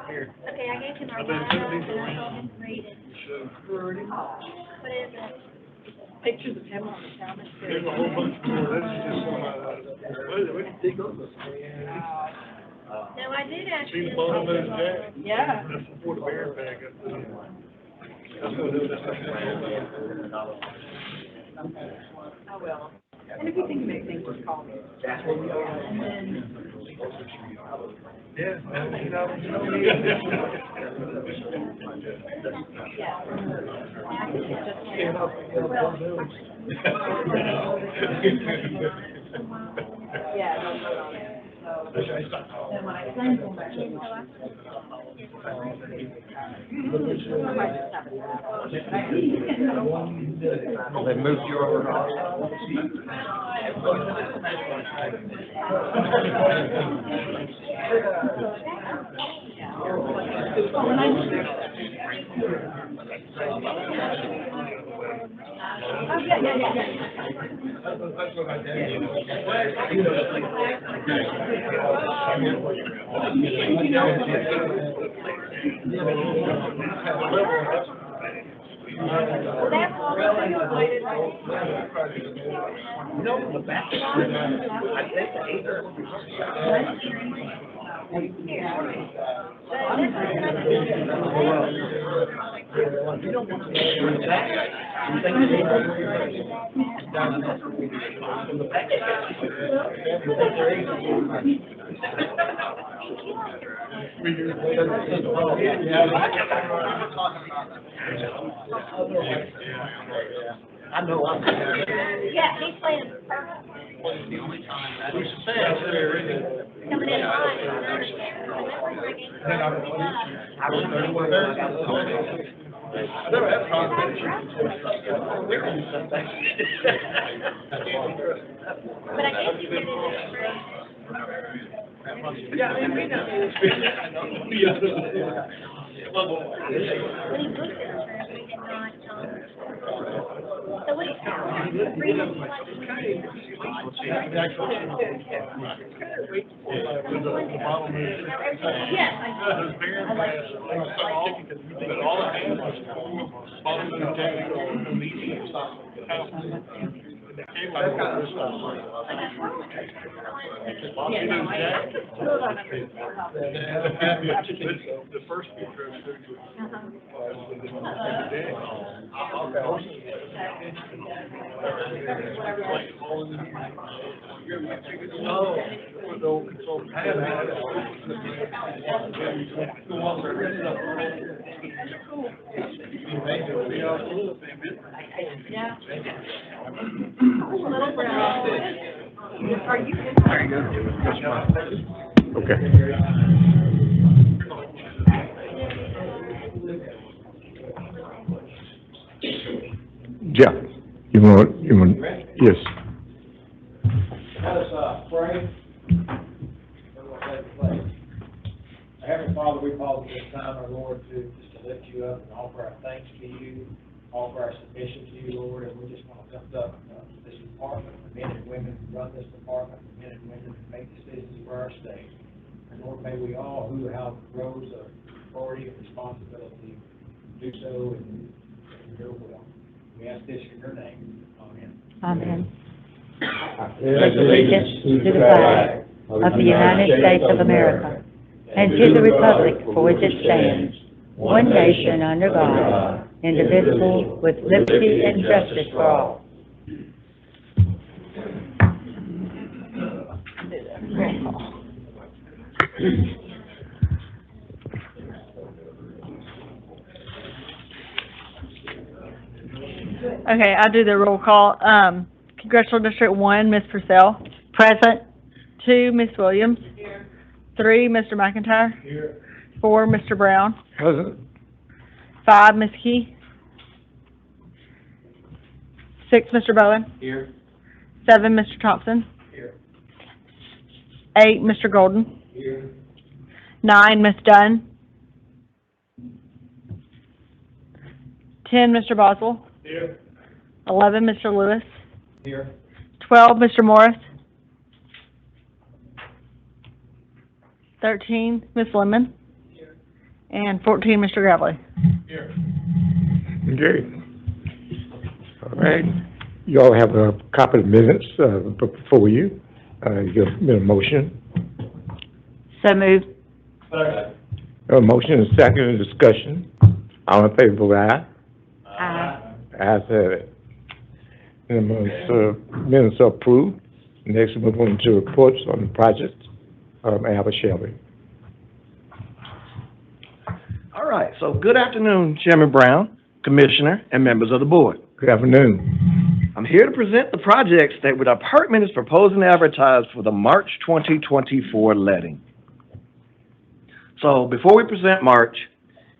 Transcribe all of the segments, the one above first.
Okay, I gave him our bio, and I told him to read it. What is it? Pictures of him on the helmet. There's a whole bunch more, that's just, we can dig up this. No, I did ask See him. the bottom of those jack? Yeah. That's before the bear bag up there. That's what it is. I will. And if you think of anything, just call me. And then, Yeah, and, you know. yeah, don't vote on it. So, then when I send them back, I might just have it. They moved you over. That's what I did. No, the back. I think the either. You don't want to be that guy. You think from the back. I know I'm. Yeah, he's playing perfect. The only time that We should say it's there. Coming in hot. Remember when I gave him I was 31 when I got the I never had a conversation. But I guess you did it in Yeah, I mean, we know. when he booked it, we did not, so what do you think? Freedom, yes, All I had was bottom of the jacket or the meeting or something. It came like this. The first picture I showed you was the day. Oh, the old control pad. Yeah. Little brown. Are you? There you go. Okay. Jeff, you want, yes. Let us pray. Then we'll take the place. Heavenly Father, we pause at this time, our Lord, just to lift you up and offer our thanks to you, offer our submission to you, Lord, and we just want to lift up this department, the men and women who run this department, the men and women who make decisions for our state. And Lord, may we all who have roles of authority and responsibility do so in your will. We ask this in your name. Amen. Amen. Pledge allegiance to the flag of the United States of America and to the republic for which it stands, one nation under God, indivisible, with liberty and justice for all. Okay, I'll do the roll call. Congressional District 1, Ms. Purcell. Present. 2, Ms. Williams. 3, Mr. McIntyre. 4, Mr. Brown. Present. 5, Ms. Key. 6, Mr. Bowen. Here. 7, Mr. Thompson. Here. 8, Mr. Golden. Here. 9, Ms. Dunn. 10, Mr. Boswell. Here. 11, Mr. Lewis. Here. 12, Mr. Morris. 13, Ms. Lemon. And 14, Mr. Gravely. Here. Okay. All right. You all have a copy of the minutes, before you. You have a motion. So moved. Second. A motion and second discussion. All in favor, vote aye. Aye. Ayes have it. And minutes are approved. Next, we move on to reports on the project. Albert Shelby. All right, so good afternoon, Chairman Brown, Commissioner, and members of the board. Good afternoon. I'm here to present the projects that the department is proposing to advertise for the March 2024 letting. So before we present March,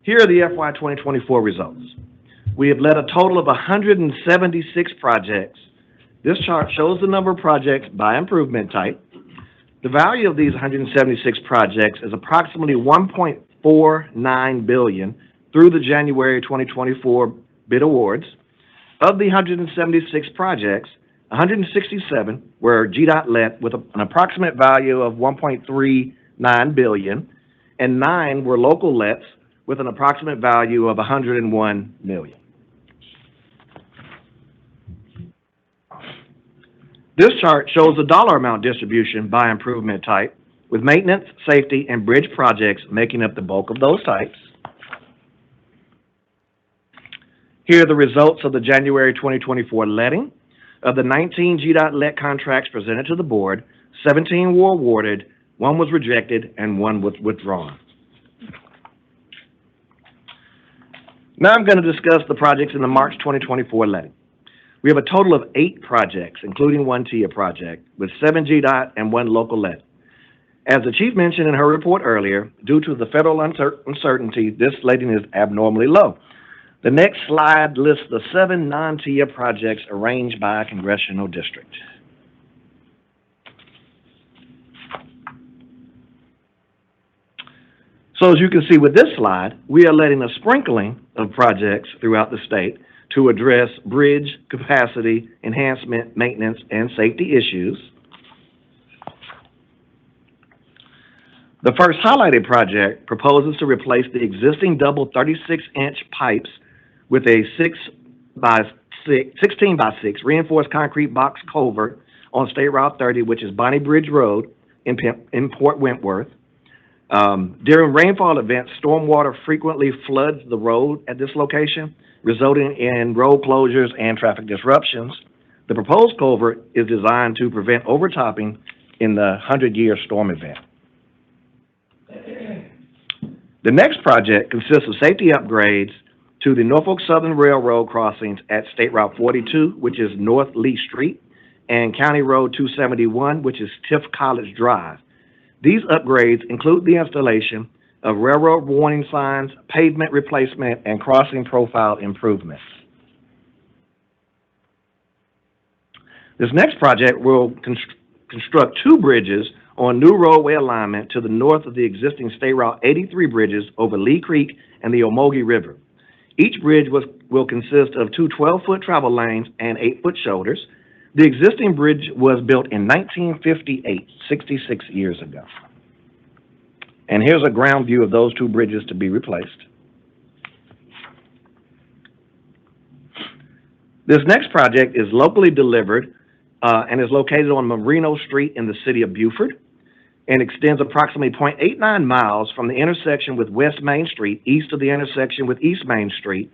here are the FY 2024 results. We have let a total of 176 projects. This chart shows the number of projects by improvement type. The value of these 176 projects is approximately $1.49 billion through the January 2024 bid awards. Of the 176 projects, 167 were GDOT let with an approximate value of $1.39 billion, and 9 were local lets with an approximate value of $101 million. This chart shows the dollar amount distribution by improvement type, with maintenance, safety, and bridge projects making up the bulk of those types. Here are the results of the January 2024 letting. Of the 19 GDOT let contracts presented to the board, 17 were awarded, 1 was rejected, and 1 was withdrawn. Now I'm going to discuss the projects in the March 2024 letting. We have a total of 8 projects, including 1 TIA project, with 7 GDOT and 1 local let. As the chief mentioned in her report earlier, due to the federal uncertainty, this letting is abnormally low. The next slide lists the 7 non-TIA projects arranged by congressional district. So as you can see with this slide, we are letting a sprinkling of projects throughout the state to address bridge capacity, enhancement, maintenance, and safety issues. The first highlighted project proposes to replace the existing double 36-inch pipes with a 16 by 6 reinforced concrete box culvert on State Route 30, which is Bonnie Bridge Road in Port Wentworth. During rainfall events, stormwater frequently floods the road at this location, resulting in road closures and traffic disruptions. The proposed culvert is designed to prevent overtopping in the 100-year storm event. The next project consists of safety upgrades to the Norfolk Southern Railroad crossings at State Route 42, which is North Lee Street, and County Road 271, which is Tiff College Drive. These upgrades include the installation of railroad warning signs, pavement replacement, and crossing profile improvements. This next project will construct 2 bridges on new roadway alignment to the north of the existing State Route 83 bridges over Lee Creek and the Omogi River. Each bridge will consist of 2 12-foot travel lanes and 8-foot shoulders. The existing bridge was built in 1958, 66 years ago. And here's a ground view of those 2 bridges to be replaced. This next project is locally delivered and is located on Marino Street in the city of Beaufort and extends approximately 0.89 miles from the intersection with West Main Street east of the intersection with East Main Street.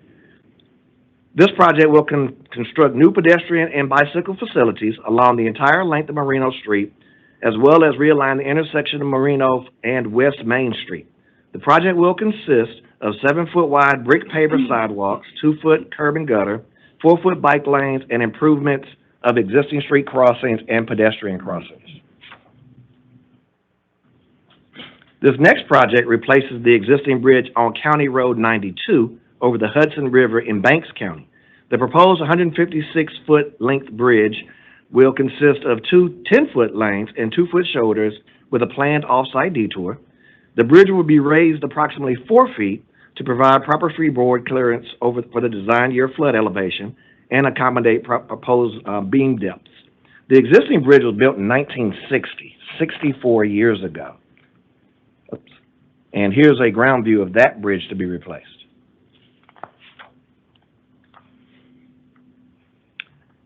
This project will construct new pedestrian and bicycle facilities along the entire length of Marino Street, as well as realign the intersection of Marino and West Main Street. The project will consist of 7-foot wide brick paver sidewalks, 2-foot curb and gutter, 4-foot bike lanes, and improvements of existing street crossings and pedestrian crossings. This next project replaces the existing bridge on County Road 92 over the Hudson River in Banks County. The proposed 156-foot length bridge will consist of 2 10-foot lanes and 2-foot shoulders with a planned off-site detour. The bridge will be raised approximately 4 feet to provide proper freeboard clearance for the design year flood elevation and accommodate proposed beam depths. The existing bridge was built in 1960, 64 years ago. Oops. And here's a ground view of that bridge to be replaced.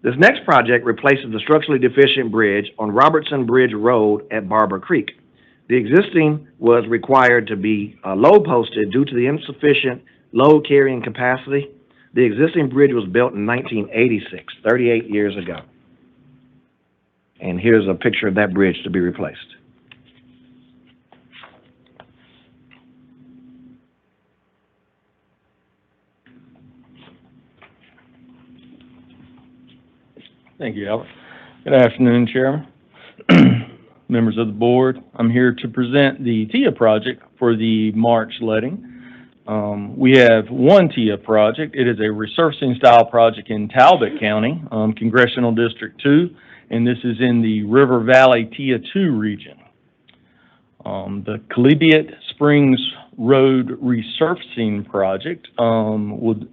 This next project replaces the structurally deficient bridge on Robertson Bridge Road at Barber Creek. The existing was required to be load posted due to the insufficient load carrying capacity. The existing bridge was built in 1986, 38 years ago. And here's a picture of that bridge to be replaced. Thank you, Albert. Good afternoon, Chairman, members of the board. I'm here to present the TIA project for the March letting. We have one TIA project. It is a resurfacing style project in Talbot County, Congressional District 2, and this is in the River Valley TIA 2 region. The Collegiate Springs Road resurfacing project would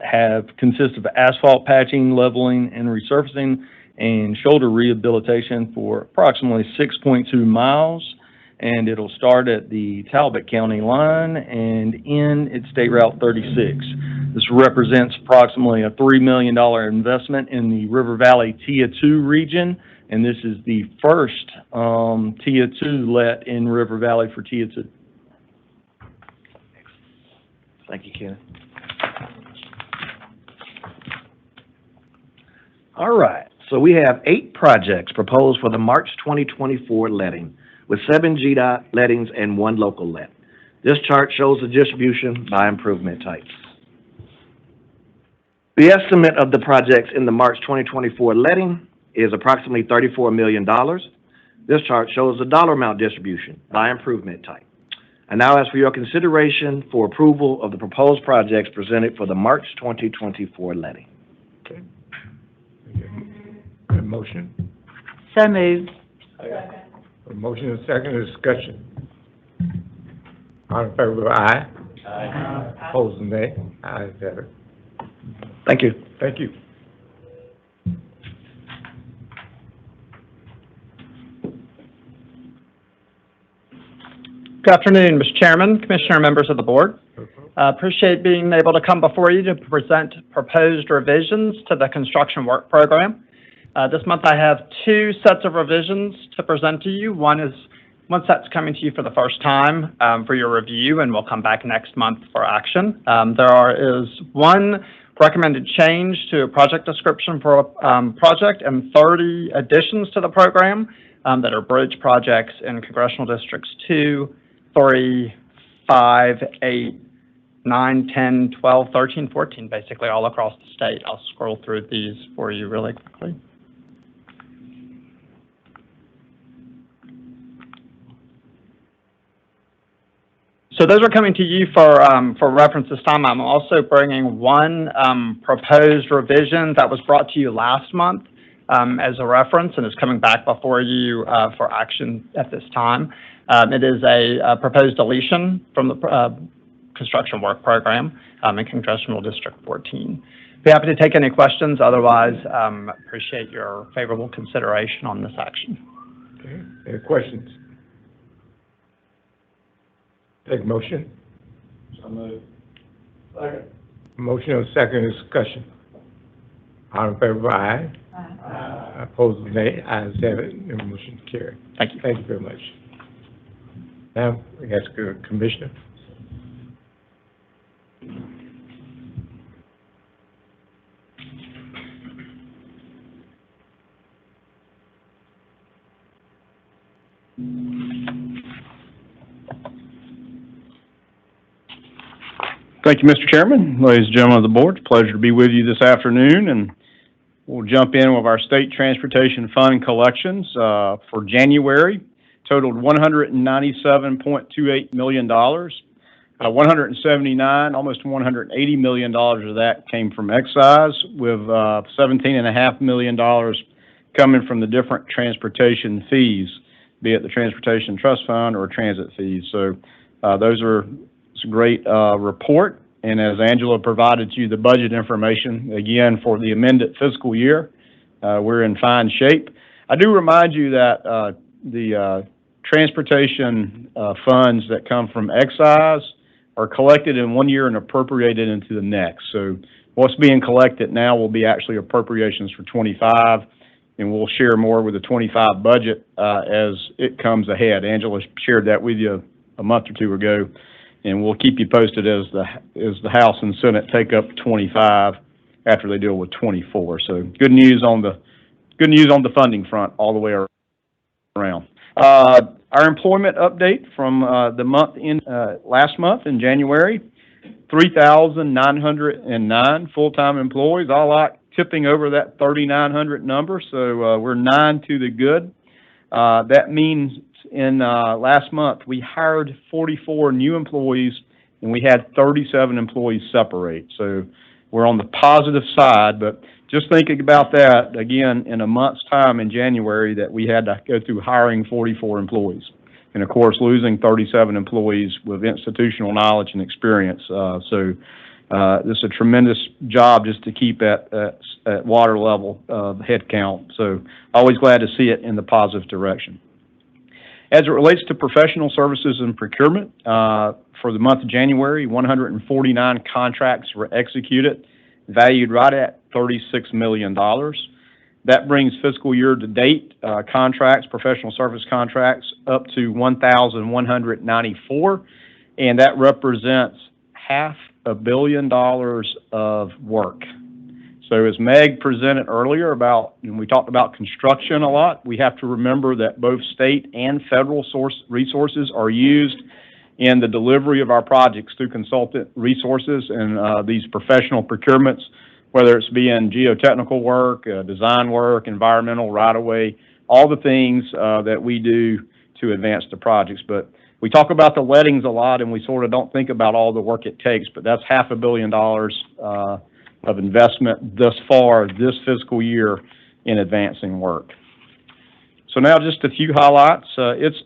consist of asphalt patching, leveling, and resurfacing and shoulder rehabilitation for approximately 6.2 miles, and it'll start at the Talbot County line and end at State Route 36. This represents approximately a $3 million investment in the River Valley TIA 2 region, and this is the first TIA 2 let in River Valley for TIA 2. Thank you, Ken. All right, so we have 8 projects proposed for the March 2024 letting, with 7 GDOT lettings and 1 local let. This chart shows the distribution by improvement types. The estimate of the projects in the March 2024 letting is approximately $34 million. This chart shows the dollar amount distribution by improvement type. I now ask for your consideration for approval of the proposed projects presented for the March 2024 letting. Okay. A motion? So moved. A motion and second, discussion. All in favor, aye. Aye. Opposed, nay. Ayes have it. Thank you. Thank you. Good afternoon, Mr. Chairman, Commissioner, members of the board. Appreciate being able to come before you to present proposed revisions to the construction work program. This month I have 2 sets of revisions to present to you. One set's coming to you for the first time for your review, and will come back next month for action. There is 1 recommended change to a project description for a project and 30 additions to the program that are bridge projects in Congressional Districts 2, 3, 5, 8, 9, 10, 12, 13, 14, basically all across the state. I'll scroll through these for you really quickly. So those are coming to you for reference this time. I'm also bringing 1 proposed revision that was brought to you last month as a reference, and is coming back before you for action at this time. It is a proposed deletion from the construction work program in Congressional District 14. Be happy to take any questions. Otherwise, appreciate your favorable consideration on this action. Okay. Any questions? Take motion. So moved. Second. Motion and second, discussion. All in favor, aye. Aye. Opposed, nay. Ayes have it, and motion carried. Thank you. Thank you very much. Now, we ask Commissioner. Thank you, Mr. Chairman, ladies and gentlemen of the board. It's a pleasure to be with you this afternoon, and we'll jump in with our state transportation fund collections for January. Totaled $197.28 million. 179, almost $180 million of that came from excise, with $17.5 million coming from the different transportation fees, be it the Transportation Trust Fund or transit fees. So those are, it's a great report. and as Angela provided you the budget information, again, for the amended fiscal year, we're in fine shape. I do remind you that the transportation funds that come from excise are collected in one year and appropriated into the next. So what's being collected now will be actually appropriations for 25, and we'll share more with the 25 budget as it comes ahead. Angela shared that with you a month or two ago, and we'll keep you posted as the House and Senate take up 25 after they deal with 24. So good news on the funding front all the way around. Our employment update from the month last month in January, 3,909 full-time employees. I like tipping over that 3,900 number, so we're 9 to the good. That means in last month we hired 44 new employees and we had 37 employees separate. So we're on the positive side, but just thinking about that, again, in a month's time in January that we had to go through hiring 44 employees. And of course, losing 37 employees with institutional knowledge and experience. So this is a tremendous job just to keep at water level head count. So always glad to see it in the positive direction. As it relates to professional services and procurement, for the month of January, 149 contracts were executed, valued right at $36 million. That brings fiscal year to date contracts, professional service contracts, up to 1,194, and that represents $500 million of work. So as Meg presented earlier about, and we talked about construction a lot, we have to remember that both state and federal resources are used in the delivery of our projects through consultant resources and these professional procurements, whether it's being geotechnical work, design work, environmental, right-of-way, all the things that we do to advance the projects. But we talk about the lettings a lot, and we sort of don't think about all the work it takes, but that's $500 million of investment thus far this fiscal year in advancing work. So now just a few highlights. It's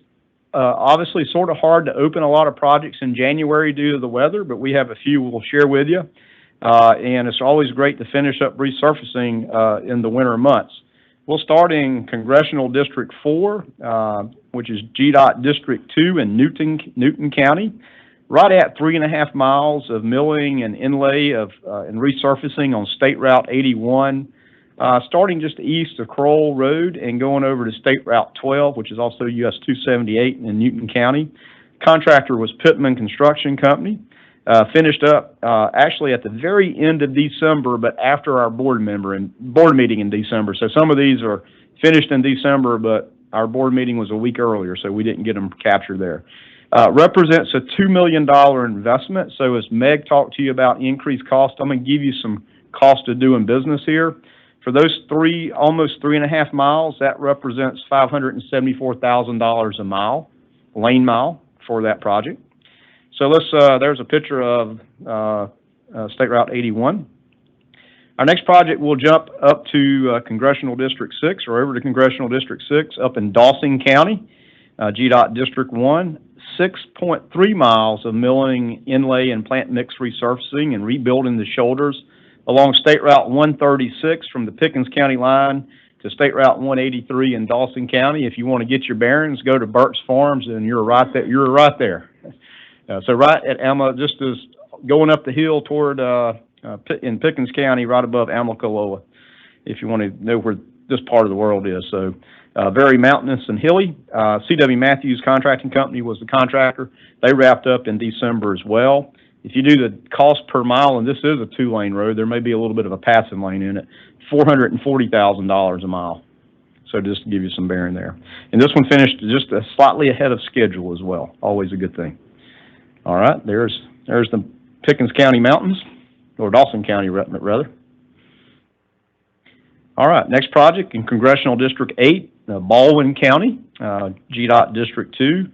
obviously sort of hard to open a lot of projects in January due to the weather, but we have a few we'll share with you. And it's always great to finish up resurfacing in the winter months. We'll start in Congressional District 4, which is GDOT District 2 in Newton County, right at 3.5 miles of milling and inlay and resurfacing on State Route 81, starting just east of Kroll Road and going over to State Route 12, which is also US 278 in Newton County. Contractor was Pittman Construction Company. Finished up actually at the very end of December, but after our board meeting in December. So some of these are finished in December, but our board meeting was a week earlier, so we didn't get them captured there. Represents a $2 million investment. So as Meg talked to you about increased cost, I'm going to give you some cost of doing business here. For those almost 3.5 miles, that represents $574,000 a mile, lane mile for that project. So there's a picture of State Route 81. Our next project will jump up to Congressional District 6, or over to Congressional District 6, up in Dawson County, GDOT District 1, 6.3 miles of milling, inlay, and plant mix resurfacing and rebuilding the shoulders along State Route 136 from the Pickens County line to State Route 183 in Dawson County. If you want to get your bearings, go to Burt's Farms, and you're right there. So right at just as going up the hill toward in Pickens County, right above Amicaloa, if you want to know where this part of the world is. So very mountainous and hilly. C.W. Matthews Contracting Company was the contractor. They wrapped up in December as well. If you do the cost per mile, and this is a 2-lane road, there may be a little bit of a passing lane in it, $440,000 a mile. So just to give you some bearing there. And this one finished just slightly ahead of schedule as well. Always a good thing. All right, there's the Pickens County Mountains, or Dawson County, rather. All right, next project in Congressional District 8, Baldwin County, GDOT District 2.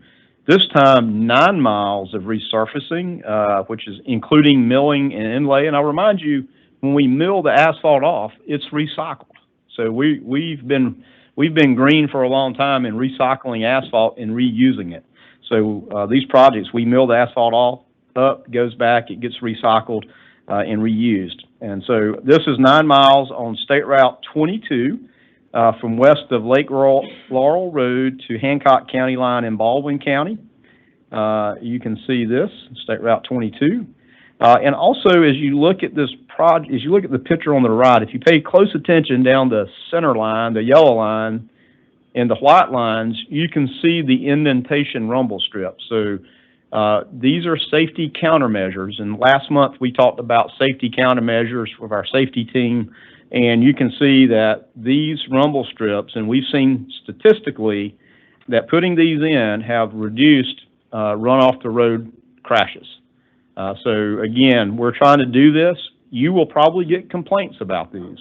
This time, 9 miles of resurfacing, which is including milling and inlay. And I'll remind you, when we mill the asphalt off, it's recycled. So we've been green for a long time in recycling asphalt and reusing it. So these projects, we mill the asphalt off, up, goes back, it gets recycled and reused. And so this is 9 miles on State Route 22 from west of Lake Laurel Road to Hancock County line in Baldwin County. You can see this, State Route 22. And also, as you look at this project, as you look at the picture on the right, if you pay close attention down the center line, the yellow line, and the white lines, you can see the indentation rumble strips. So these are safety countermeasures. And last month we talked about safety countermeasures with our safety team. And you can see that these rumble strips, and we've seen statistically that putting these in have reduced run off the road crashes. So again, we're trying to do this. You will probably get complaints about these.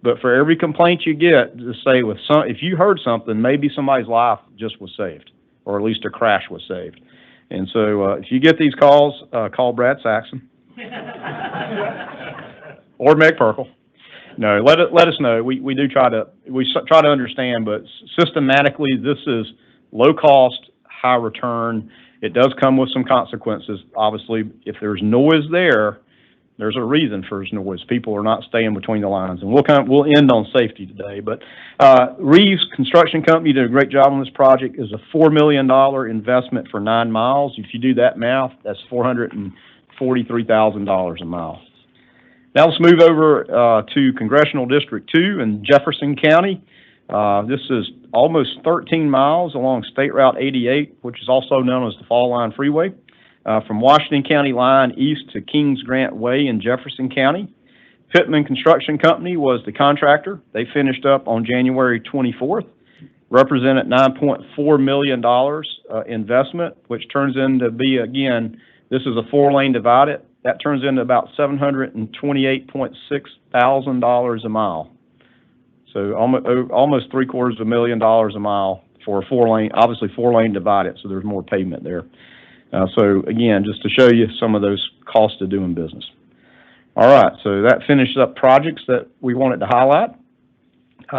But for every complaint you get, just say if you heard something, maybe somebody's life just was saved, or at least a crash was saved. And so if you get these calls, call Brad Saxon or Meg Perkle. No, let us know. We try to understand, but systematically this is low cost, high return. It does come with some consequences. Obviously, if there's noise there, there's a reason for this noise. People are not staying between the lines, and we'll end on safety today. But Reeves Construction Company did a great job on this project. It's a $4 million investment for 9 miles. If you do that math, that's $443,000 a mile. Now let's move over to Congressional District 2 in Jefferson County. This is almost 13 miles along State Route 88, which is also known as the Fall Line Freeway. From Washington County line east to Kings Grant Way in Jefferson County. Pittman Construction Company was the contractor. They finished up on January 24th, represented $9.4 million investment, which turns into be, again, this is a 4-lane divided. That turns into about $728.6 thousand a mile. So almost $750,000 a mile for a 4-lane, obviously 4-lane divided, so there's more pavement there. So again, just to show you some of those costs of doing business. All right, so that finishes up projects that we wanted to highlight.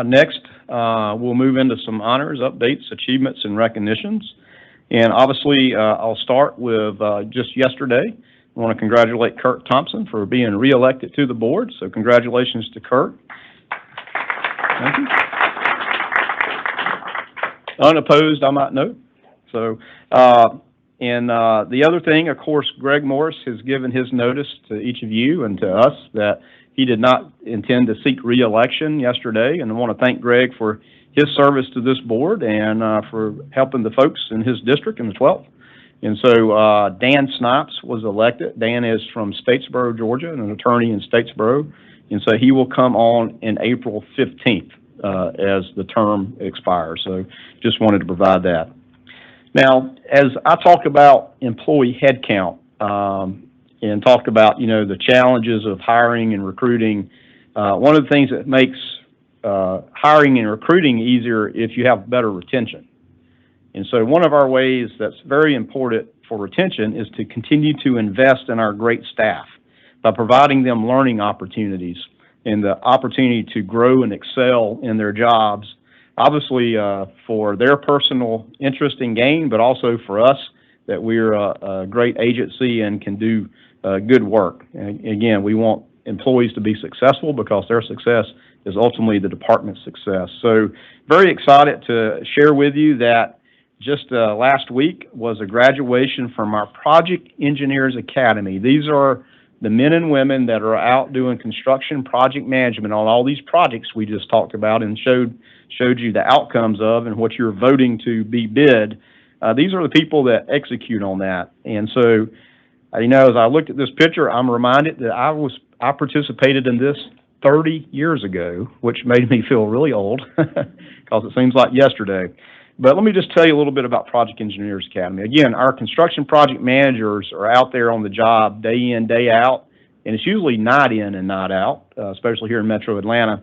Next, we'll move into some honors, updates, achievements, and recognitions. And obviously, I'll start with just yesterday. I want to congratulate Kurt Thompson for being reelected to the board. So congratulations to Kurt. Thank you. Unopposed, I might note. So, and the other thing, of course, Greg Morris has given his notice to each of you and to us that he did not intend to seek re-election yesterday. And I want to thank Greg for his service to this board and for helping the folks in his district in the 12th. And so Dan Snipes was elected. Dan is from Statesboro, Georgia, and an attorney in Statesboro. And so he will come on in April 15th as the term expires. So just wanted to provide that. Now, as I talk about employee headcount and talk about, the challenges of hiring and recruiting, one of the things that makes hiring and recruiting easier if you have better retention. And so one of our ways that's very important for retention is to continue to invest in our great staff by providing them learning opportunities and the opportunity to grow and excel in their jobs, obviously for their personal interest and gain, but also for us that we're a great agency and can do good work. And again, we want employees to be successful because their success is ultimately the department's success. So very excited to share with you that just last week was a graduation from our Project Engineers Academy. These are the men and women that are out doing construction project management on all these projects we just talked about and showed you the outcomes of and what you're voting to be bid. These are the people that execute on that. And so, as I looked at this picture, I'm reminded that I participated in this 30 years ago, which made me feel really old because it seems like yesterday. But let me just tell you a little bit about Project Engineers Academy. Again, our construction project managers are out there on the job day in, day out, and it's usually night in and night out, especially here in Metro Atlanta,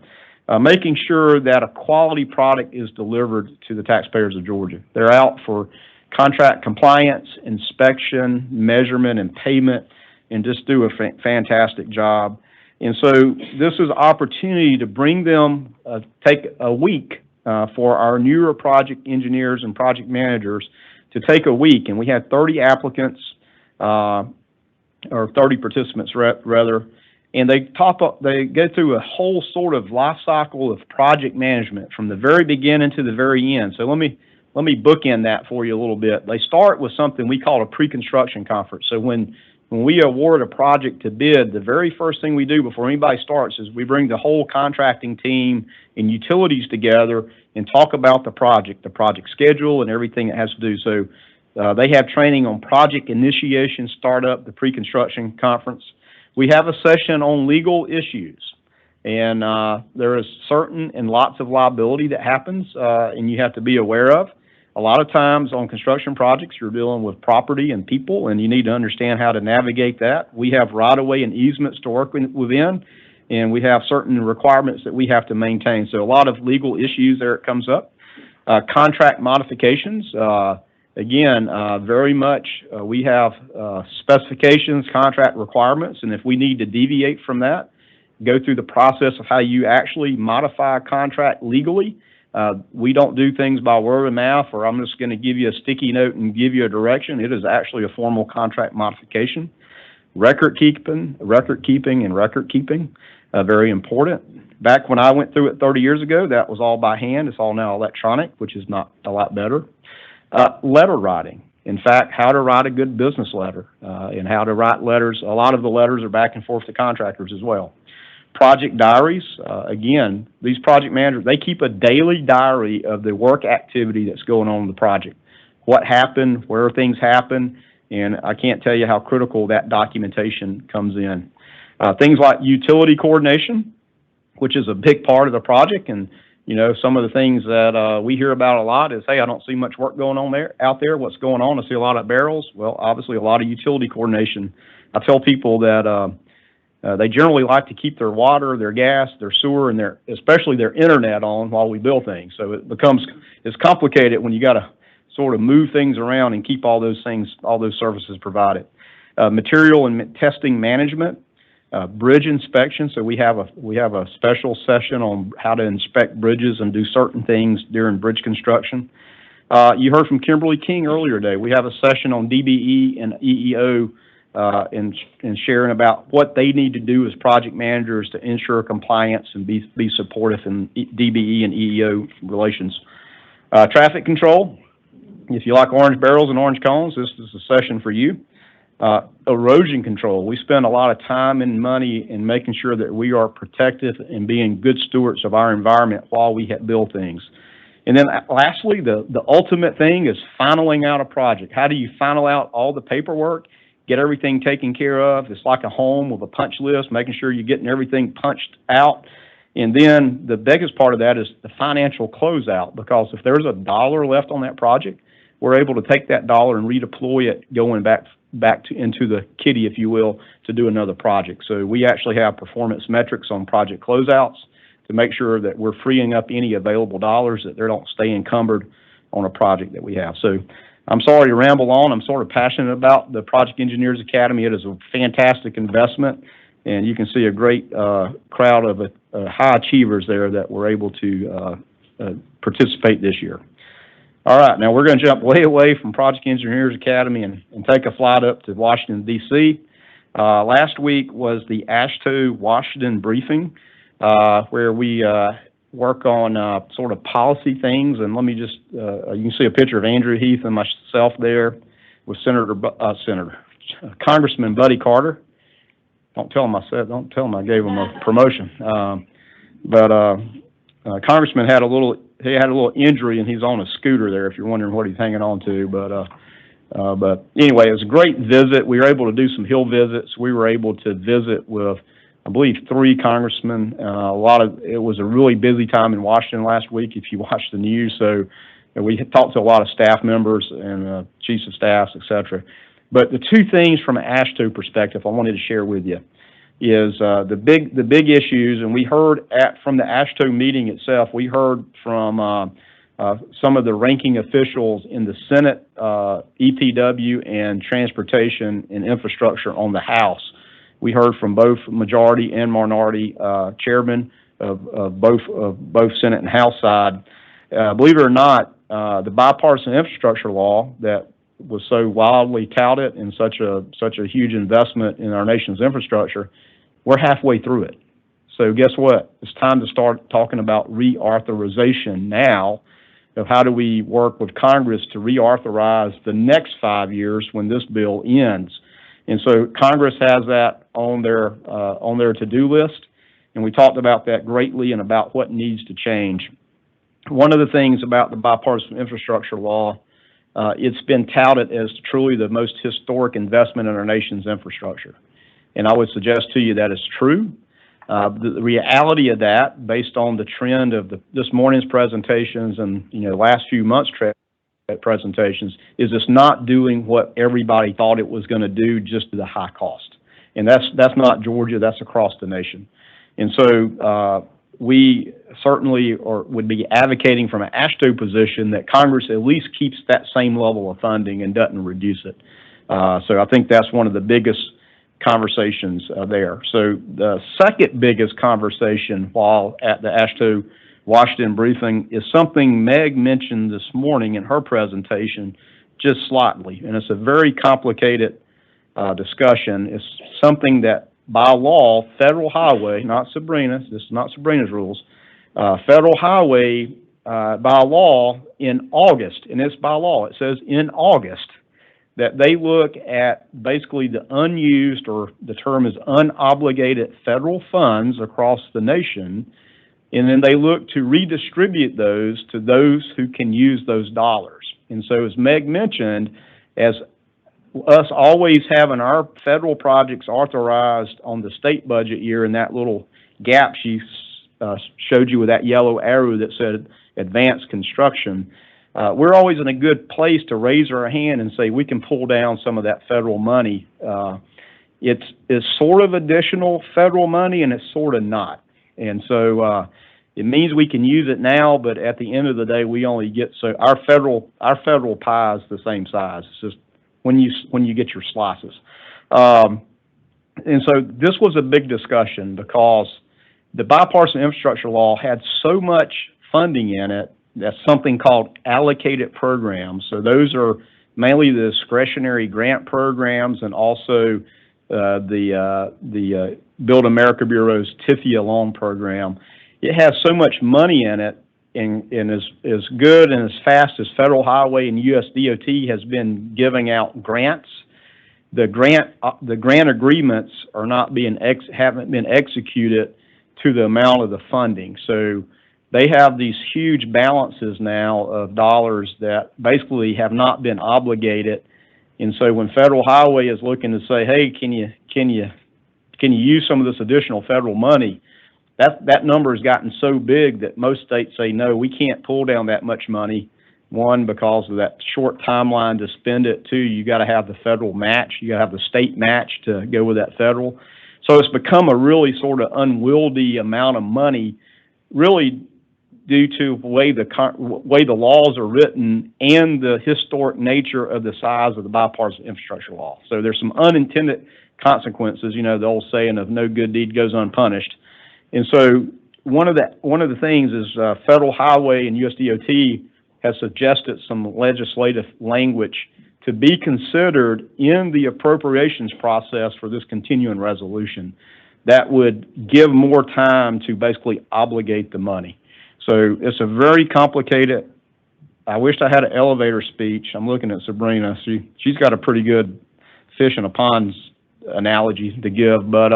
making sure that a quality product is delivered to the taxpayers of Georgia. They're out for contract compliance, inspection, measurement, and payment, and just do a fantastic job. And so this is an opportunity to bring them, take a week for our newer project engineers and project managers to take a week. And we had 30 applicants, or 30 participants rather, and they go through a whole sort of life cycle of project management from the very beginning to the very end. So let me bookend that for you a little bit. They start with something we call a pre-construction conference. So when we award a project to bid, the very first thing we do before anybody starts is we bring the whole contracting team and utilities together and talk about the project schedule, and everything it has to do. So they have training on project initiation, startup, the pre-construction conference. We have a session on legal issues, and there is certain and lots of liability that happens, and you have to be aware of. A lot of times on construction projects, you're dealing with property and people, and you need to understand how to navigate that. We have right-of-way and easements to work within, and we have certain requirements that we have to maintain. So a lot of legal issues there it comes up. Contract modifications, again, very much we have specifications, contract requirements, and if we need to deviate from that, go through the process of how you actually modify a contract legally. We don't do things by word of mouth, or I'm just going to give you a sticky note and give you a direction. It is actually a formal contract modification. Record keeping, very important. Back when I went through it 30 years ago, that was all by hand. It's all now electronic, which is not a lot better. Letter writing. In fact, how to write a good business letter, and how to write letters. A lot of the letters are back and forth to contractors as well. Project diaries. Again, these project managers, they keep a daily diary of the work activity that's going on in the project. What happened, where things happen, and I can't tell you how critical that documentation comes in. Things like utility coordination, which is a big part of the project, and some of the things that we hear about a lot is, hey, I don't see much work going on out there. What's going on? I see a lot of barrels. Well, obviously a lot of utility coordination. I tell people that they generally like to keep their water, their gas, their sewer, and especially their internet on while we build things. So it's complicated when you got to sort of move things around and keep all those services provided. Material and testing management. Bridge inspection. So we have a special session on how to inspect bridges and do certain things during bridge construction. You heard from Kimberly King earlier today. We have a session on DBE and EEO and sharing about what they need to do as project managers to ensure compliance and be supportive in DBE and EEO relations. Traffic control. If you like orange barrels and orange cones, this is a session for you. Erosion control. We spend a lot of time and money in making sure that we are protective and being good stewards of our environment while we build things. And then lastly, the ultimate thing is finaling out a project. How do you final out all the paperwork, get everything taken care of? It's like a home with a punch list, making sure you're getting everything punched out. And then the biggest part of that is the financial closeout, because if there's $1 left on that project, we're able to take that dollar and redeploy it going back into the kitty, if you will, to do another project. So we actually have performance metrics on project closeouts to make sure that we're freeing up any available dollars, that they don't stay encumbered on a project that we have. So I'm sorry to ramble on. I'm sort of passionate about the Project Engineers Academy. It is a fantastic investment, and you can see a great crowd of high achievers there that were able to participate this year. All right, now we're going to jump way away from Project Engineers Academy and take a flight up to Washington, D.C. Last week was the AASHTO Washington briefing, where we work on sort of policy things. And let me just, you can see a picture of Andrew Heath and myself there with Congressman Buddy Carter. Don't tell him I gave him a promotion. Congressman had a little injury, and he's on a scooter there, if you're wondering what he's hanging on to. But anyway, it was a great visit. We were able to do some hill visits. We were able to visit with, I believe, 3 congressmen. It was a really busy time in Washington last week, if you watched the news. So we talked to a lot of staff members and chiefs of staffs, et cetera. But the 2 things from an AASHTO perspective I wanted to share with you is the big issues, and we heard from the AASHTO meeting itself. We heard from some of the ranking officials in the Senate, EPW, and Transportation and Infrastructure on the House. We heard from both majority and minority chairmen of both Senate and House side. Believe it or not, the bipartisan infrastructure law that was so wildly touted and such a huge investment in our nation's infrastructure, we're halfway through it. So guess what? It's time to start talking about reauthorization now of how do we work with Congress to reauthorize the next 5 years when this bill ends. And so Congress has that on their to-do list, and we talked about that greatly and about what needs to change. One of the things about the bipartisan infrastructure law, it's been touted as truly the most historic investment in our nation's infrastructure. And I would suggest to you that is true. The reality of that, based on the trend of this morning's presentations and the last few months' presentations, is it's not doing what everybody thought it was going to do just to the high cost. And that's not Georgia, that's across the nation. And so we certainly would be advocating from an AASHTO position that Congress at least keeps that same level of funding and doesn't reduce it. So I think that's one of the biggest conversations there. So the second biggest conversation while at the AASHTO Washington briefing is something Meg mentioned this morning in her presentation, just slightly, and it's a very complicated discussion. It's something that by law, federal highway, not Sabrina's, this is not Sabrina's rules, federal highway by law in August, and it's by law, it says in August, that they look at basically the unused, or the term is unobligated federal funds across the nation, and then they look to redistribute those to those who can use those dollars. And so as Meg mentioned, as us always having our federal projects authorized on the state budget year, in that little gap she showed you with that yellow arrow that said advanced construction, we're always in a good place to raise our hand and say we can pull down some of that federal money. It's sort of additional federal money and it's sort of not. And so it means we can use it now, but at the end of the day, we only get, so our federal pie is the same size. It's just when you get your slices. And so this was a big discussion because the bipartisan infrastructure law had so much funding in it. That's something called allocated programs. So those are mainly the discretionary grant programs and also the Build America Bureau's TIFIA loan program. It has so much money in it and is good and as fast as Federal Highway and US DOT has been giving out grants. The grant agreements are not haven't been executed to the amount of the funding. So they have these huge balances now of dollars that basically have not been obligated. And so when Federal Highway is looking to say, hey, can you use some of this additional federal money, that number has gotten so big that most states say, no, we can't pull down that much money. One, because of that short timeline to spend it. Two, you got to have the federal match. You got to have the state match to go with that federal. So it's become a really sort of unwieldy amount of money, really due to the way the laws are written and the historic nature of the size of the bipartisan infrastructure law. So there's some unintended consequences, the old saying of no good deed goes unpunished. And so one of the things is Federal Highway and USDOT has suggested some legislative language to be considered in the appropriations process for this continuing resolution that would give more time to basically obligate the money. So it's a very complicated, I wished I had an elevator speech. I'm looking at Sabrina. She's got a pretty good fish in a pond analogy to give, but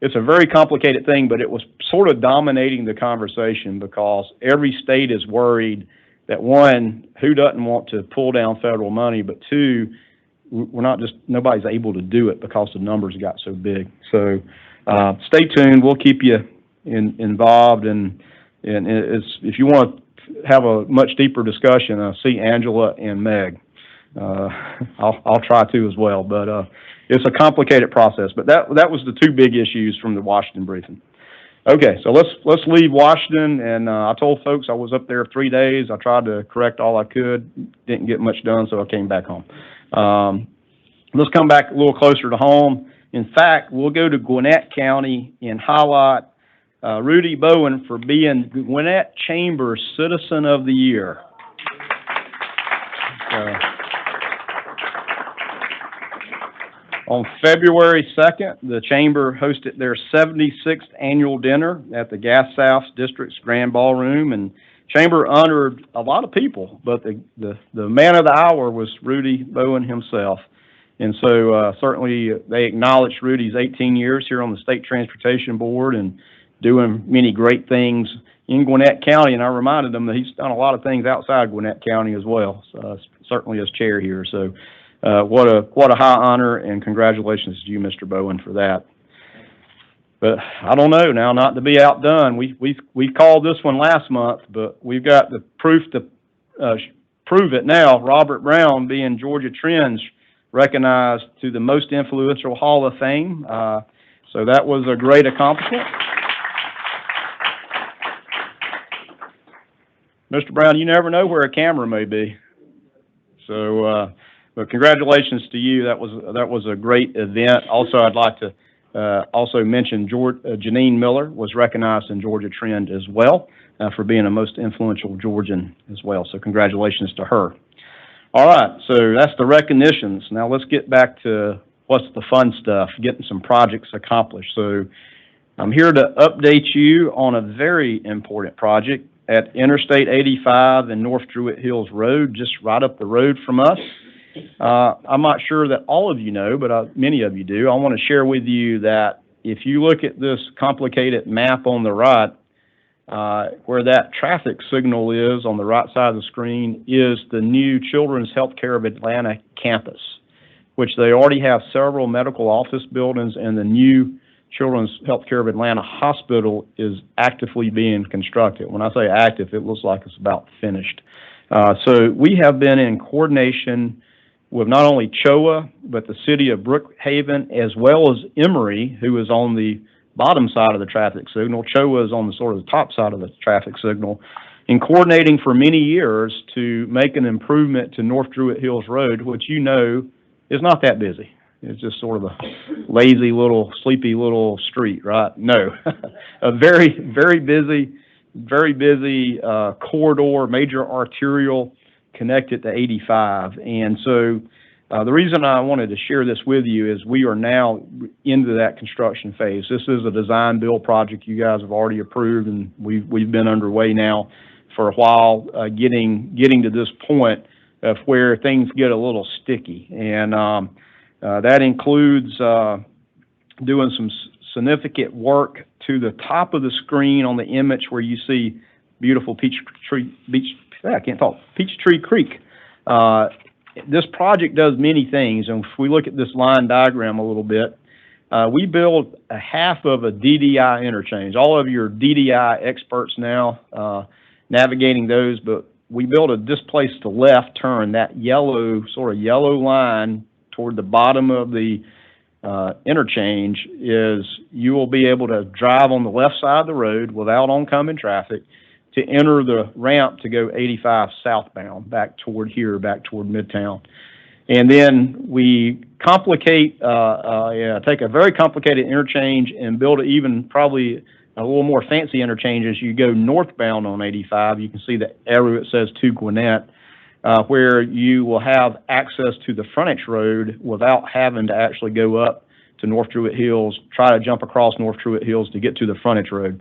it's a very complicated thing, but it was sort of dominating the conversation because every state is worried that, one, who doesn't want to pull down federal money, but two, nobody's able to do it because the numbers got so big. So stay tuned. We'll keep you involved, and if you want to have a much deeper discussion, see Angela and Meg. I'll try to as well, but it's a complicated process. But that was the two big issues from the Washington briefing. Okay, so let's leave Washington, and I told folks I was up there 3 days. I tried to correct all I could, didn't get much done, so I came back home. Let's come back a little closer to home. In fact, we'll go to Gwinnett County and highlight Rudy Bowen for being Gwinnett Chamber's Citizen of the Year. On February 2nd, the Chamber hosted their 76th annual dinner at the Gas South District's Grand Ballroom, and Chamber honored a lot of people, but the man of the hour was Rudy Bowen himself. And so certainly they acknowledged Rudy's 18 years here on the State Transportation Board and doing many great things in Gwinnett County, and I reminded them that he's done a lot of things outside Gwinnett County as well, certainly as chair here. So what a high honor, and congratulations to you, Mr. Bowen, for that. But I don't know now, not to be outdone. We called this one last month, but we've got the proof to prove it now. Robert Brown, being Georgia Trends, recognized to the Most Influential Hall of Fame. So that was a great accomplishment. Mr. Brown, you never know where a camera may be. So, but congratulations to you. That was a great event. Also, I'd like to also mention Janine Miller was recognized in Georgia Trend as well for being a most influential Georgian as well. So congratulations to her. All right, so that's the recognitions. Now let's get back to what's the fun stuff, getting some projects accomplished. So I'm here to update you on a very important project at Interstate 85 and North Druid Hills Road, just right up the road from us. I'm not sure that all of you know, but many of you do. I want to share with you that if you look at this complicated map on the right, where that traffic signal is on the right side of the screen is the new Children's Healthcare of Atlanta campus, which they already have several medical office buildings, and the new Children's Healthcare of Atlanta Hospital is actively being constructed. When I say active, it looks like it's about finished. So we have been in coordination with not only CHOA, but the city of Brookhaven, as well as Emory, who is on the bottom side of the traffic signal. CHOA is on the sort of the top side of the traffic signal, in coordinating for many years to make an improvement to North Druid Hills Road, which you know is not that busy. It's just sort of a lazy little, sleepy little street, right? No, a very, very busy corridor, major arterial connected to 85. And so the reason I wanted to share this with you is we are now into that construction phase. This is a design build project you guys have already approved, and we've been underway now for a while, getting to this point of where things get a little sticky. And that includes doing some significant work to the top of the screen on the image where you see beautiful Peachtree Creek. This project does many things, and if we look at this line diagram a little bit, we build a half of a DDI interchange. All of you are DDI experts now, navigating those, but we build a displaced to left turn. That sort of yellow line toward the bottom of the interchange is you will be able to drive on the left side of the road without oncoming traffic to enter the ramp to go 85 southbound, back toward Midtown. And then we take a very complicated interchange and build even probably a little more fancy interchange as you go northbound on 85. You can see the arrow that says to Gwinnett, where you will have access to the frontage road without having to actually go up to North Druid Hills, try to jump across North Druid Hills to get to the frontage road.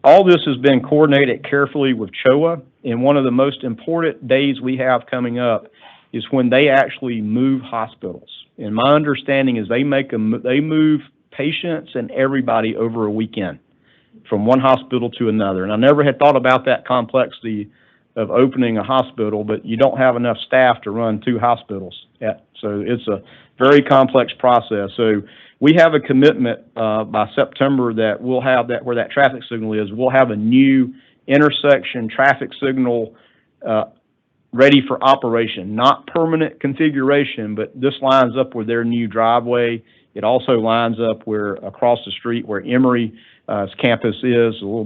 All this has been coordinated carefully with CHOA, and one of the most important days we have coming up is when they actually move hospitals. And my understanding is they move patients and everybody over a weekend from one hospital to another. And I never had thought about that complexity of opening a hospital, but you don't have enough staff to run two hospitals yet. So it's a very complex process. So we have a commitment by September that we'll have that where that traffic signal is, we'll have a new intersection traffic signal ready for operation, not permanent configuration, but this lines up with their new driveway. It also lines up where across the street where Emory's campus is, a little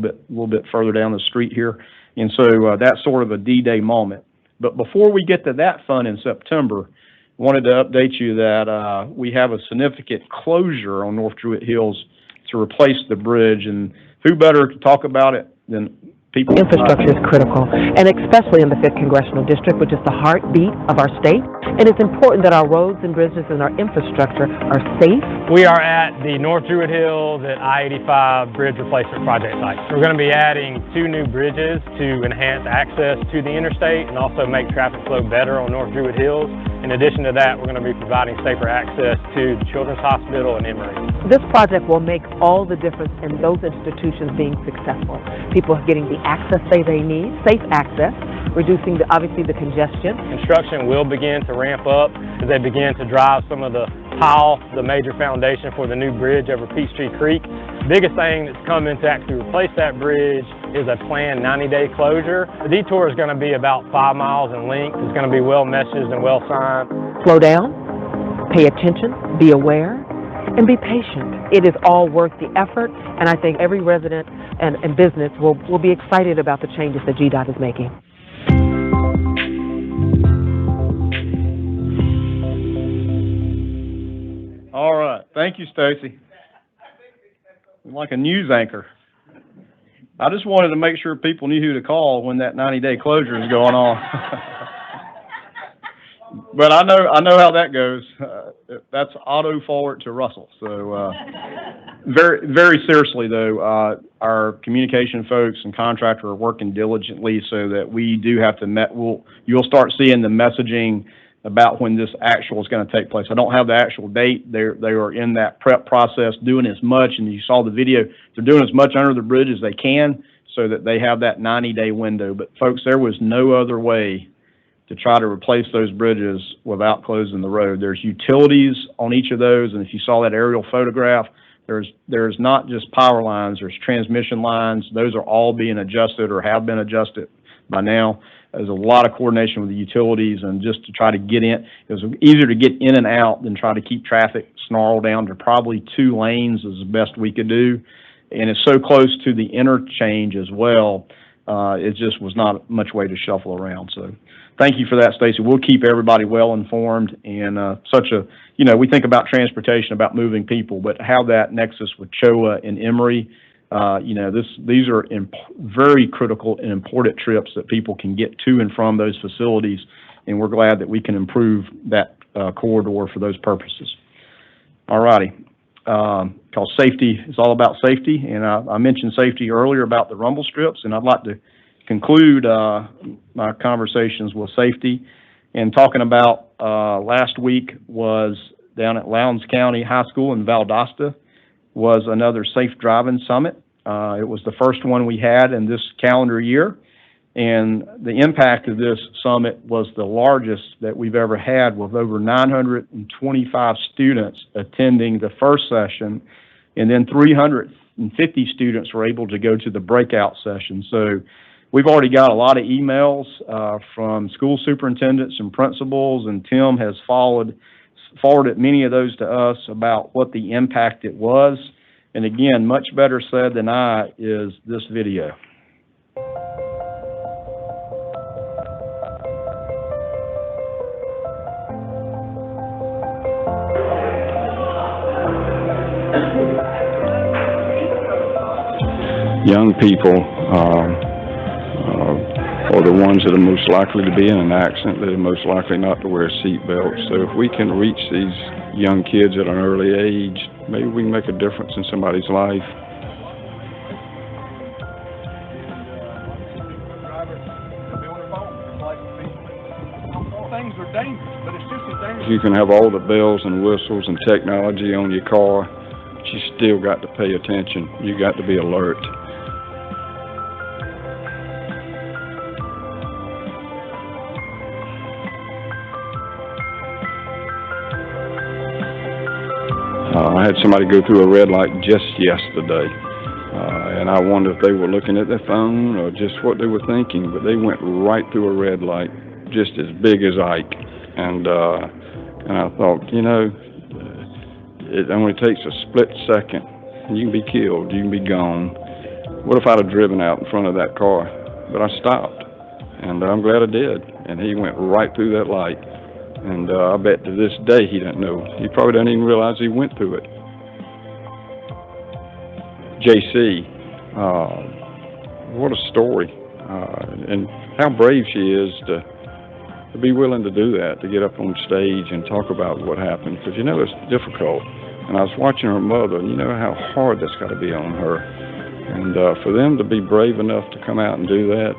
bit further down the street here. And so that's sort of a D-Day moment. But before we get to that fun in September, wanted to update you that we have a significant closure on North Druid Hills to replace the bridge. And who better to talk about it than people. Infrastructure is critical, and especially in the 5th Congressional District, which is the heartbeat of our state. And it's important that our roads and bridges and our infrastructure are safe. We are at the North Druid Hills at I-85 Bridge Replacement Project site. We're going to be adding 2 new bridges to enhance access to the interstate and also make traffic flow better on North Druid Hills. In addition to that, we're going to be providing safer access to the Children's Hospital and Emory. This project will make all the difference in those institutions being successful. People getting the access they need, safe access, reducing obviously the congestion. Construction will begin to ramp up as they begin to drive some of the pile, the major foundation for the new bridge over Peachtree Creek. Biggest thing that's coming to actually replace that bridge is a planned 90-day closure. The detour is going to be about 5 miles in length. It's going to be well messaged and well signed. Slow down, pay attention, be aware, and be patient. It is all worth the effort, and I think every resident and business will be excited about the changes that GDOT is making. All right, thank you, Stacy. Like a news anchor. I just wanted to make sure people knew who to call when that 90-day closure is going on. But I know how that goes. That's auto forward to Russell. So very, very seriously though, our communication folks and contractor are working diligently so that we do have to you'll start seeing the messaging about when this actual is going to take place. I don't have the actual date. They are in that prep process doing as much, and you saw the video, they're doing as much under the bridge as they can so that they have that 90-day window. But folks, there was no other way to try to replace those bridges without closing the road. There's utilities on each of those, and if you saw that aerial photograph, there's not just power lines, there's transmission lines. Those are all being adjusted or have been adjusted by now. There's a lot of coordination with the utilities, and just to try to get in, it was easier to get in and out than try to keep traffic snarled down to probably 2 lanes is the best we could do. And it's so close to the interchange as well, it just was not much way to shuffle around. So thank you for that, Stacy. We'll keep everybody well informed, and we think about transportation, about moving people, but how that nexus with CHOA and Emory, these are very critical and important trips that people can get to and from those facilities, and we're glad that we can improve that corridor for those purposes. All righty. Because safety is all about safety, and I mentioned safety earlier about the rumble strips, and I'd like to conclude my conversations with safety and talking about last week was down at Lowndes County High School in Valdosta was another Safe Driving Summit. It was the first one we had in this calendar year, and the impact of this summit was the largest that we've ever had, with over 925 students attending the first session, and then 350 students were able to go to the breakout session. So we've already got a lot of emails from school superintendents and principals, and Tim has forwarded many of those to us about what the impact it was. And again, much better said than I is this video. Young people are the ones that are most likely to be in an accident, that are most likely not to wear seatbelts. So if we can reach these young kids at an early age, maybe we can make a difference in somebody's life. Things are dangerous, but it's just as dangerous. You can have all the bells and whistles and technology on your car, but you still got to pay attention. You got to be alert. I had somebody go through a red light just yesterday, and I wonder if they were looking at their phone or just what they were thinking, but they went right through a red light, just as big as Ike. And I thought, it only takes a split second. You can be killed, you can be gone. What if I'd have driven out in front of that car? But I stopped, and I'm glad I did. And he went right through that light. And I bet to this day he doesn't know. He probably doesn't even realize he went through it. JC, what a story, and how brave she is to be willing to do that, to get up on stage and talk about what happened, because, you know, it's difficult. And I was watching her mother, and you know how hard that's got to be on her. And for them to be brave enough to come out and do that,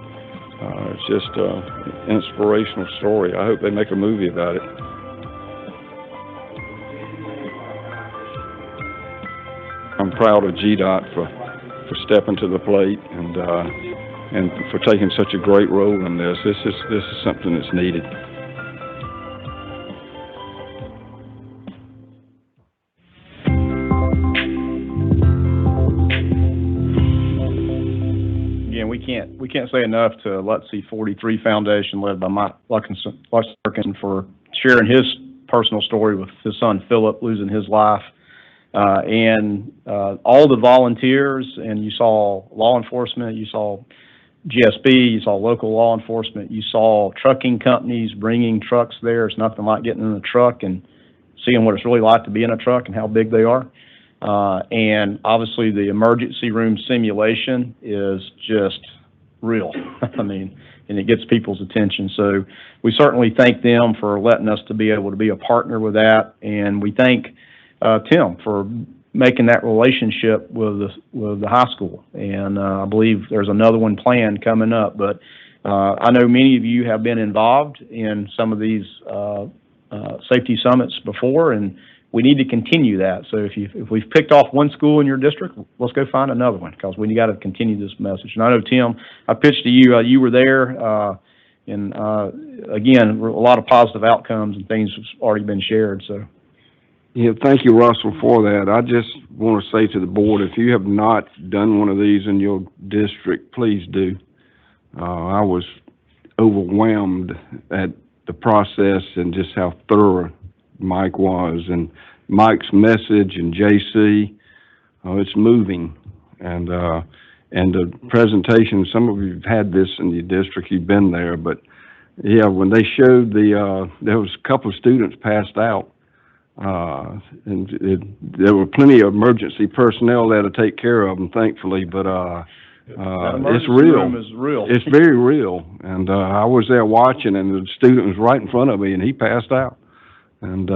it's just an inspirational story. I hope they make a movie about it. I'm proud of GDOT for stepping to the plate and for taking such a great role in this. This is something that's needed. Again, we can't say enough to Let's See 43 Foundation, led by Mike Luckinson, for sharing his personal story with his son Philip losing his life. And all the volunteers, and you saw law enforcement, you saw GSB, you saw local law enforcement, you saw trucking companies bringing trucks there. It's nothing like getting in a truck and seeing what it's really like to be in a truck and how big they are. And obviously the emergency room simulation is just real. I mean, and it gets people's attention. So we certainly thank them for letting us to be able to be a partner with that. And we thank Tim for making that relationship with the high school. And I believe there's another one planned coming up. But I know many of you have been involved in some of these safety summits before, and we need to continue that. So if we've picked off one school in your district, let's go find another one, because we got to continue this message. And I know, Tim, I pitched to you, you were there, and again, a lot of positive outcomes and things have already been shared. So. Yeah, thank you, Russell, for that. I just want to say to the board, if you have not done one of these in your district, please do. I was overwhelmed at the process and just how thorough Mike was, and Mike's message, and JC, it's moving. And the presentation, some of you have had this in your district, you've been there, but yeah, when they showed there was a couple of students passed out. And there were plenty of emergency personnel there to take care of them, thankfully, but it's real. Room is real. It's very real. And I was there watching, and the student was right in front of me, and he passed out. And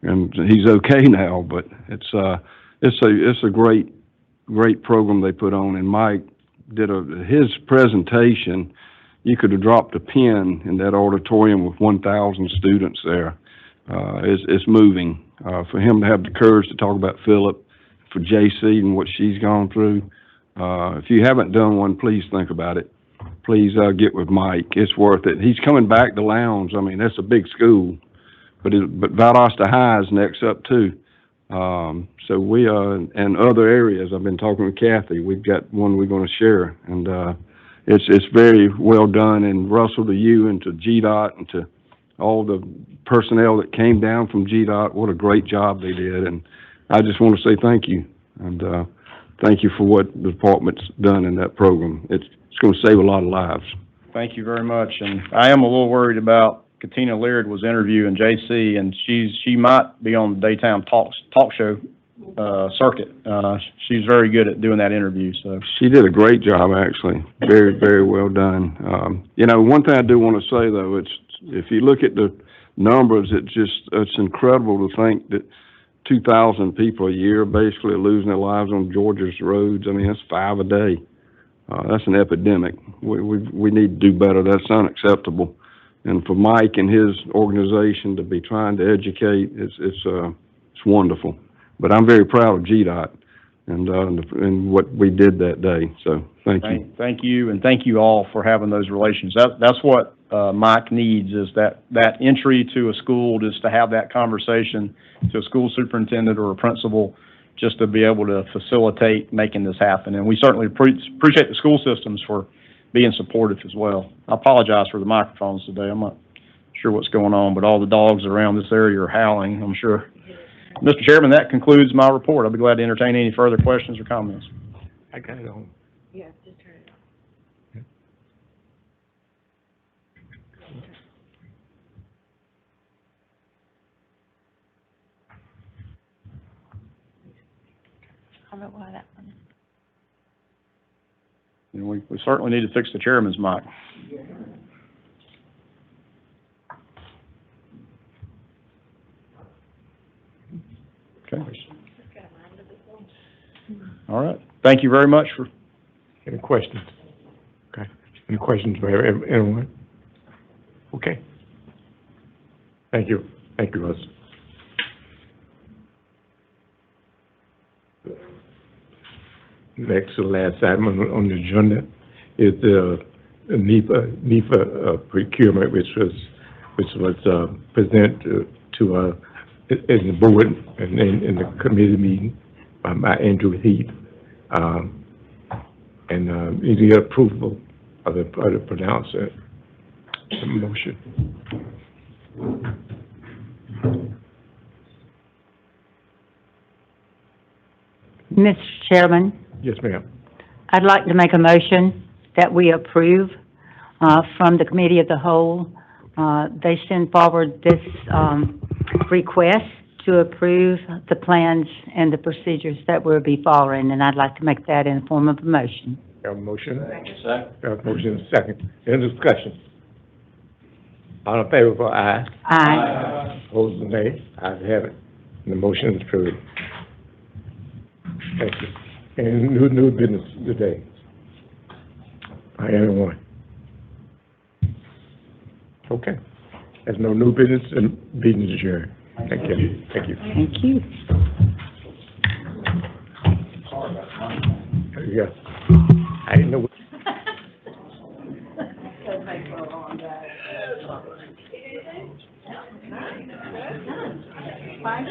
he's okay now, but it's a great program they put on. And Mike did his presentation. You could have dropped a pin in that auditorium with 1,000 students there. It's moving. For him to have the courage to talk about Philip, for JC and what she's gone through. If you haven't done one, please think about it. Please get with Mike. It's worth it. He's coming back to Lowndes. I mean, that's a big school, but Valdosta High is next up too. So we are in other areas. I've been talking with Kathy. We've got one we're going to share, and it's very well done. And Russell, to you and to GDOT and to all the personnel that came down from GDOT, what a great job they did. And I just want to say thank you. And thank you for what the department's done in that program. It's going to save a lot of lives. Thank you very much. And I am a little worried about Katina Laird was interviewing JC, and she might be on the daytime talk show circuit. She's very good at doing that interview. So she did a great job, actually. Very, very well done. You know, one thing I do want to say though, if you look at the numbers, it's incredible to think that 2,000 people a year basically are losing their lives on Georgia's roads. I mean, that's 5 a day. That's an epidemic. We need to do better. That's unacceptable. And for Mike and his organization to be trying to educate, it's wonderful. But I'm very proud of GDOT and what we did that day. So thank you. Thank you, and thank you all for having those relations. That's what Mike needs, is that entry to a school, just to have that conversation to a school superintendent or a principal, just to be able to facilitate making this happen. And we certainly appreciate the school systems for being supportive as well. I apologize for the microphones today. I'm not sure what's going on, but all the dogs around this area are howling, I'm sure. Mr. Chairman, that concludes my report. I'll be glad to entertain any further questions or comments. I got it on. Yeah, just turn it on. I don't know why that one. And we we certainly need to fix the chairman's mic. Okay. All right. Thank you very much for. Any questions? Okay. Any questions for anyone? Okay. Thank you. Thank you, Russ. Next to the last item on the agenda is the NEPA procurement, which was presented to in the board and in the committee meeting by Andrew Heath. Need to get approval of the pronouncement, the motion. Mr. Chairman, Yes, ma'am. I'd like to make a motion that we approve from the Committee of the Whole. They send forward this request to approve the plans and the procedures that we'll be following, and I'd like to make that in the form of a motion. Have a motion? Second. Have a motion and a second. Any discussion? All in favor for aye? Aye. Opposed, nay? Ayes have it. And the motion is approved. Thank you. And new business today. Anyone? Okay. There's no new business and meeting is adjourned. Thank you. Thank you. Thank you. There you go. I didn't know. Five